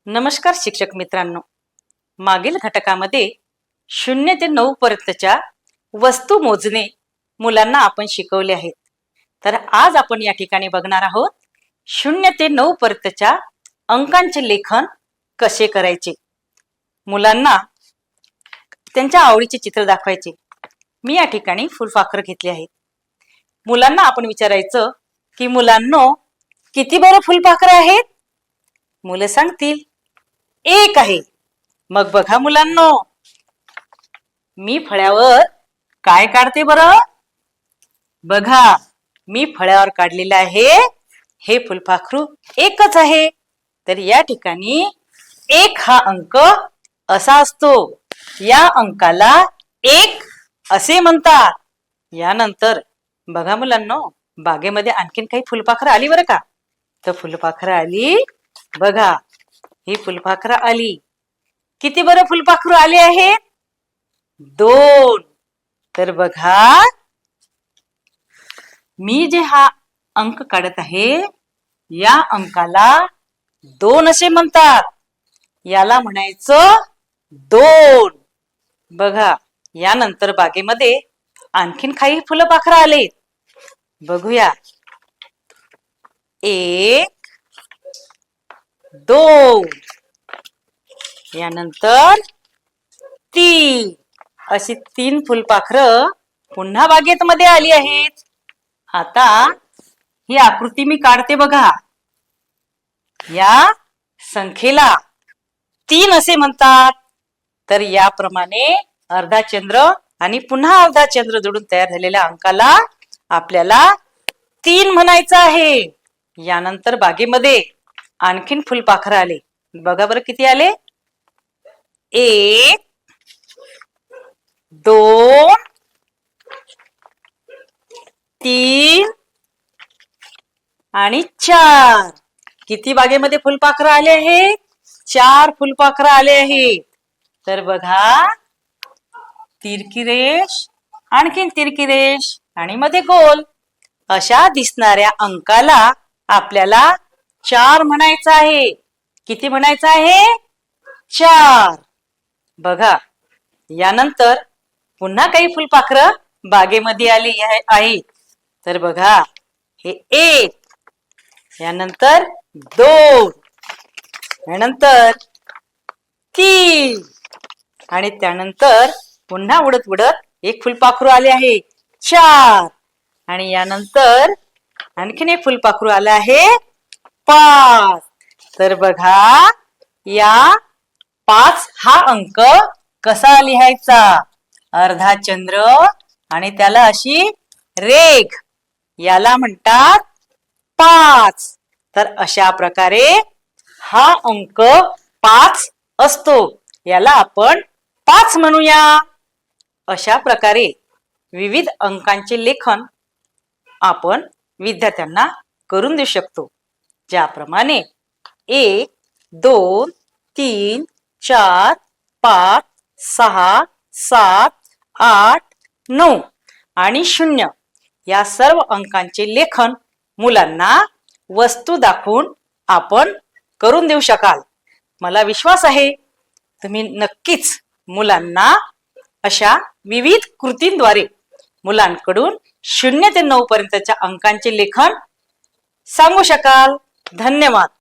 नमस्कार शिक्षक मित्रांनो, मागील घटकामध्ये 0 ते 9 पर्यंतच्या वस्तू मोजणे मुलांना आपण शिकवले आहेत. तर आज आपण या ठिकाणी बघणार आहोत 0 ते 9 पर्यंतच्या अंकांचे लेखन कसे करायचे. मुलांना त्यांच्या आवडीचे चित्र दाखवायचे. मी या ठिकाणी फुलपाखरं घेतली आहेत. मुलांना आपण विचारायचं की मुलांनो, किती बरं फुलपाखरं आहेत? मुलं सांगतील 1 आहे. मग बघा मुलांनो, मी फळ्यावर काय काढते बरं? बघा, मी फळ्यावर काढलेलं आहे हे फुलपाखरू 1च आहे. तर या ठिकाणी 1 हा अंक असा असतो. या अंकाला 1 असे म्हणतात. यानंतर बघा मुलांनो, बागेमध्ये आणखीन काही फुलपाखरं आली बरं का? तर फुलपाखरं आली. बघा, ही फुलपाखरं आली. किती बरं फुलपाखरू आले आहेत? 2. तर बघा, मी जे हा अंक काढत आहे या अंकाला 2 असे म्हणतात. याला म्हणायचं 2. बघा, यानंतर बागेमध्ये आणखीन काही फुलपाखरं आले. बघूया. 1 2 यानंतर 3 अशी 3 फुलपाखरं पुन्हा बागेत मध्ये आली आहेत. आता ही आकृती मी काढते बघा. या संख्येला 3 असे म्हणतात. तर याप्रमाणे अर्धा चंद्र आणि पुन्हा अर्धा चंद्र जोडून तयार झालेल्या अंकाला आपल्याला 3 म्हणायचं आहे. यानंतर बागेमध्ये आणखीन फुलपाखरं आले. बघा बरं किती आले? 1 2 3 आणि 4. किती बागेमध्ये फुलपाखरं आले आहेत? 4 फुलपाखरं आले आहेत. तर बघा, तिरकी रेष, आणखीन तिरकी रेष आणि मध्ये गोल अशा दिसणाऱ्या अंकाला आपल्याला 4 म्हणायचं आहे. किती म्हणायचं आहे? 4. बघा, यानंतर पुन्हा काही फुलपाखरं बागेमध्ये आली आहेत. तर बघा, हे 1 यानंतर 2 यानंतर 3 आणि त्यानंतर पुन्हा उडत उडत एक फुलपाखरू आले आहे 4 आणि यानंतर आणखीन एक फुलपाखरू आलं आहे 5. तर बघा, या 5 हा अंक कसा लिहायचा? अर्धा चंद्र आणि त्याला अशी रेघ, याला म्हणतात 5. तर अशा प्रकारे हा अंक 5 असतो. याला आपण 5 म्हणूया. अशा प्रकारे विविध अंकांचे लेखन आपण विद्यार्थ्यांना करून देऊ शकतो. ज्याप्रमाणे 1 2 3 4 5 6 7 8 9 आणि 0 या सर्व अंकांचे लेखन मुलांना वस्तू दाखवून आपण करून देऊ शकाल. मला विश्वास आहे तुम्ही नक्कीच मुलांना अशा विविध कृतींद्वारे मुलांकडून 0 ते 9 पर्यंतच्या अंकांचे लेखन सांगू शकाल. धन्यवाद.